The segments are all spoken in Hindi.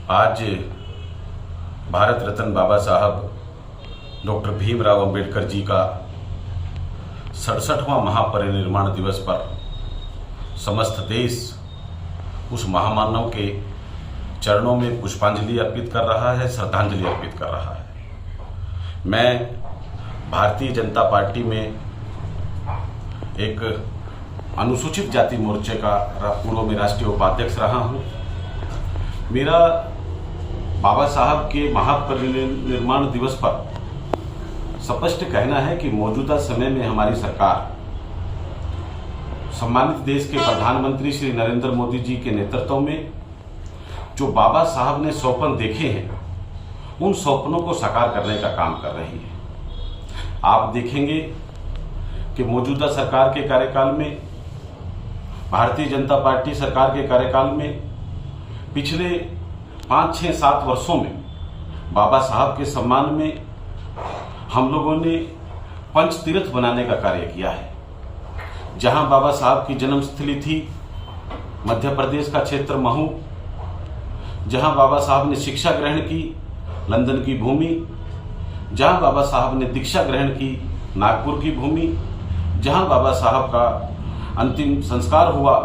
आज भारत रत्न बाबा साहब डॉक्टर भीमराव अंबेडकर जी का 67वां महापरिनिर्वाण दिवस पर समस्त देश उस महामानव के चरणों में पुष्पांजलि अर्पित कर रहा है, श्रद्धांजलि अर्पित कर रहा है। मैं भारतीय जनता पार्टी में एक अनुसूचित जाति मोर्चे का पूर्व में राष्ट्रीय उपाध्यक्ष रहा हूं। मेरा बाबा साहब के महापरिनिर्वाण दिवस पर स्पष्ट कहना है कि मौजूदा समय में हमारी सरकार सम्मानित देश के प्रधानमंत्री श्री नरेंद्र मोदी जी के नेतृत्व में जो बाबा साहब ने स्वप्न देखे हैं, उन स्वप्नों को साकार करने का काम कर रही है। आप देखेंगे कि मौजूदा सरकार के कार्यकाल में, भारतीय जनता पार्टी सरकार के कार्यकाल में पिछले 5, 6, 7 वर्षों में बाबा साहब के सम्मान में हम लोगों ने पंचतीर्थ बनाने का कार्य किया है। जहां बाबा साहब की जन्मस्थली थी मध्य प्रदेश का क्षेत्र महू, जहां बाबा साहब ने शिक्षा ग्रहण की लंदन की भूमि, जहां बाबा साहब ने दीक्षा ग्रहण की नागपुर की भूमि, जहां बाबा साहब का अंतिम संस्कार हुआ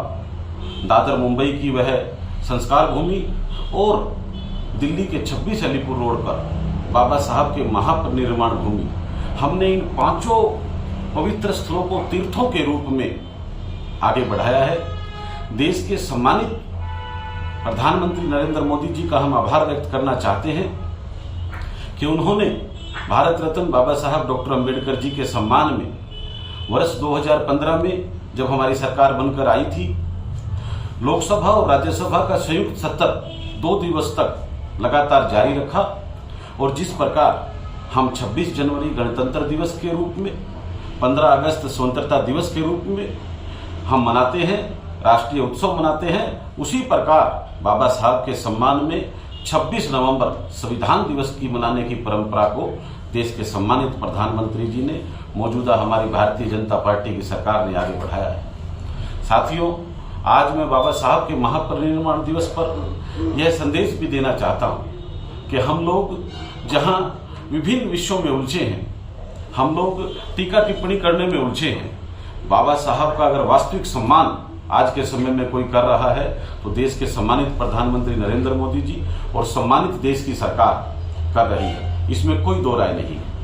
दादर मुंबई की वह संस्कार भूमि, और दिल्ली के 26 अलीपुर रोड पर बाबा साहब के महापरिनिर्वाण भूमि, हमने इन 5 पवित्र स्थलों को तीर्थों के रूप में आगे बढ़ाया है। देश के सम्मानित प्रधानमंत्री नरेंद्र मोदी जी का हम आभार व्यक्त करना चाहते हैं कि उन्होंने भारत रत्न बाबा साहब डॉक्टर अंबेडकर जी के सम्मान में वर्ष 2015 में जब हमारी सरकार बनकर आई थी, लोकसभा और राज्यसभा का संयुक्त सत्र 2 दिवस तक लगातार जारी रखा। और जिस प्रकार हम 26 जनवरी गणतंत्र दिवस के रूप में, 15 अगस्त स्वतंत्रता दिवस के रूप में हम मनाते हैं, राष्ट्रीय उत्सव मनाते हैं, उसी प्रकार बाबा साहब के सम्मान में 26 नवंबर संविधान दिवस की मनाने की परंपरा को देश के सम्मानित प्रधानमंत्री जी ने, मौजूदा हमारी भारतीय जनता पार्टी की सरकार ने आगे बढ़ाया है। साथियों, आज मैं बाबा साहब के महापरिनिर्वाण दिवस पर यह संदेश भी देना चाहता हूं कि हम लोग जहां विभिन्न विषयों में उलझे हैं, हम लोग टीका टिप्पणी करने में उलझे हैं, बाबा साहब का अगर वास्तविक सम्मान आज के समय में कोई कर रहा है तो देश के सम्मानित प्रधानमंत्री नरेंद्र मोदी जी और सम्मानित देश की सरकार कर रही है। इसमें कोई दो राय नहीं है।